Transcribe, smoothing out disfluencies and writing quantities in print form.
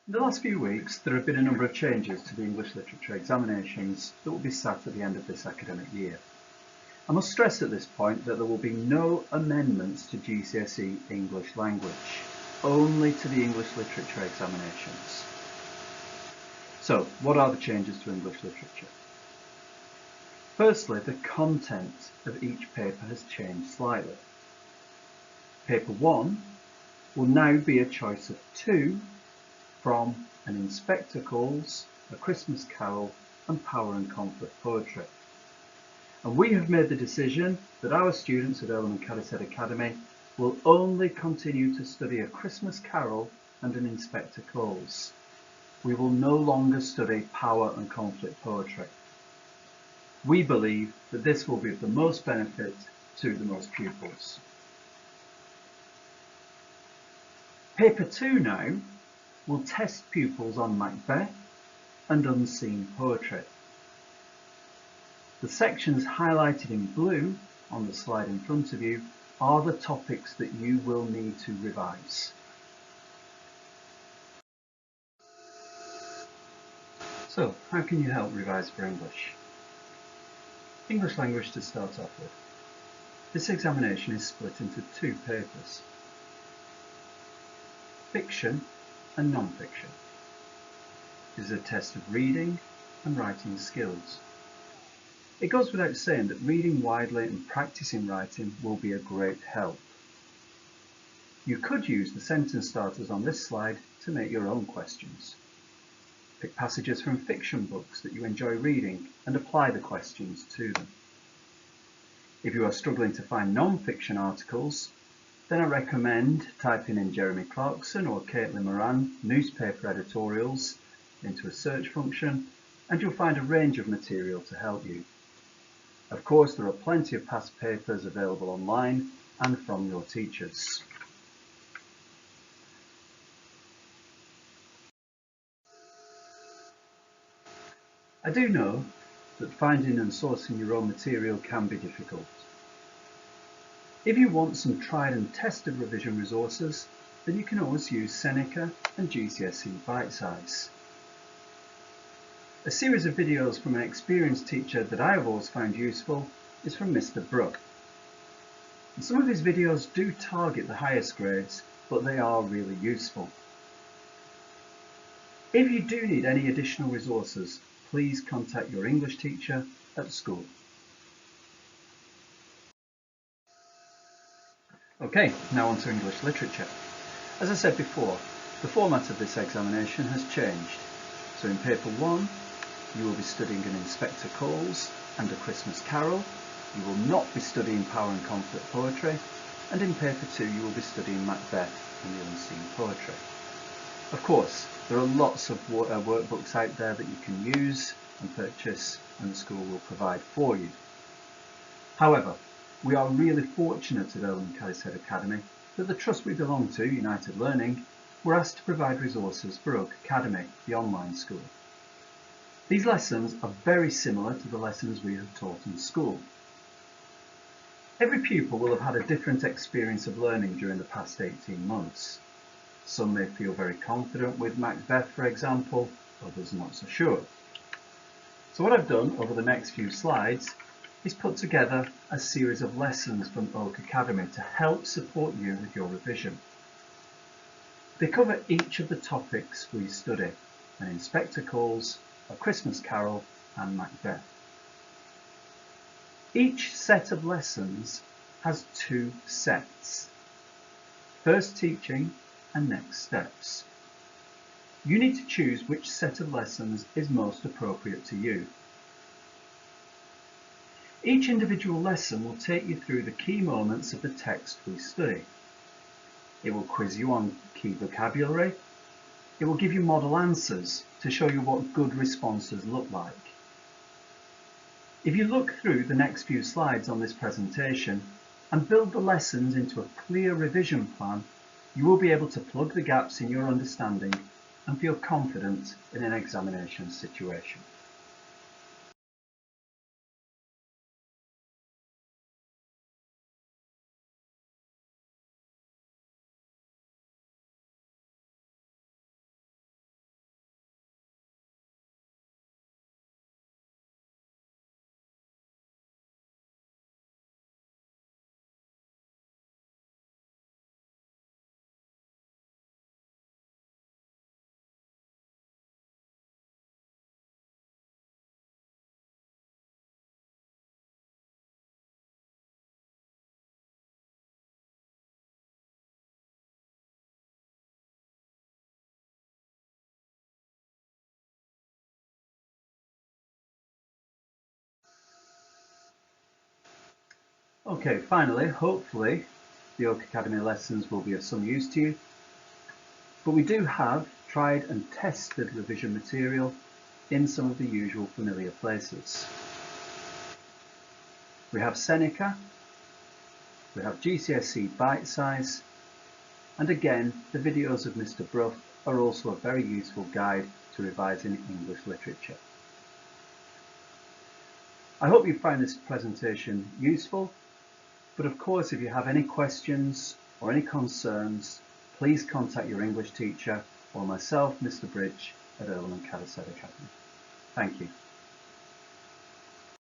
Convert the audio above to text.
In the last few weeks, there have been a number of changes to the English literature examinations that will be sat at the end of this academic year. I must stress at this point that there will be no amendments to GCSE English language, only to the English literature examinations. So, what are the changes to English literature? Firstly, the content of each paper has changed slightly. Paper 1 will now be a choice of 2 from An Inspector Calls, A Christmas Carol and Power and Conflict Poetry. And we have made the decision that our students at Earlham and Cadishead Academy will only continue to study A Christmas Carol and An Inspector Calls. We will no longer study Power and Conflict Poetry. We believe that this will be of the most benefit to the most pupils. Paper 2 now will test pupils on Macbeth and unseen poetry. The sections highlighted in blue on the slide in front of you are the topics that you will need to revise. So, how can you help revise for English? English language to start off with. This examination is split into 2 papers: fiction and non-fiction. It is a test of reading and writing skills. It goes without saying that reading widely and practicing writing will be a great help. You could use the sentence starters on this slide to make your own questions. Pick passages from fiction books that you enjoy reading and apply the questions to them. If you are struggling to find non-fiction articles, then I recommend typing in Jeremy Clarkson or Caitlin Moran newspaper editorials into a search function, and you'll find a range of material to help you. Of course, there are plenty of past papers available online and from your teachers. I do know that finding and sourcing your own material can be difficult. If you want some tried and tested revision resources, then you can always use Seneca and GCSE Bitesize. A series of videos from an experienced teacher that I have always found useful is from Mr. Brook. And some of his videos do target the highest grades, but they are really useful. If you do need any additional resources, please contact your English teacher at school. Okay, now on to English literature. As I said before, the format of this examination has changed. So in paper 1, you will be studying An Inspector Calls and A Christmas Carol. You will not be studying Power and Conflict Poetry. And in paper 2, you will be studying Macbeth and the Unseen Poetry. Of course, there are lots of workbooks out there that you can use and purchase, and the school will provide for you. However, we are really fortunate at Earlham and Cadishead Academy that the trust we belong to, United Learning, were asked to provide resources for Oak Academy, the online school. These lessons are very similar to the lessons we have taught in school. Every pupil will have had a different experience of learning during the past 18 months. Some may feel very confident with Macbeth, for example, others not so sure. So what I've done over the next few slides is put together a series of lessons from Oak Academy to help support you with your revision. They cover each of the topics we study: An Inspector Calls, A Christmas Carol and Macbeth. Each set of lessons has 2 sets: First Teaching and Next Steps. You need to choose which set of lessons is most appropriate to you. Each individual lesson will take you through the key moments of the text we study. It will quiz you on key vocabulary. It will give you model answers to show you what good responses look like. If you look through the next few slides on this presentation and build the lessons into a clear revision plan, you will be able to plug the gaps in your understanding and feel confident in an examination situation. Okay, finally, hopefully the Oak Academy lessons will be of some use to you, but we do have tried and tested revision material in some of the usual familiar places. We have Seneca, we have GCSE Bite Size, and again the videos of Mr. Brough are also a very useful guide to revising English literature. I hope you find this presentation useful, but of course if you have any questions or any concerns, please contact your English teacher or myself, Mr. Bridge, at Earlham and Caddeset Academy. Thank you.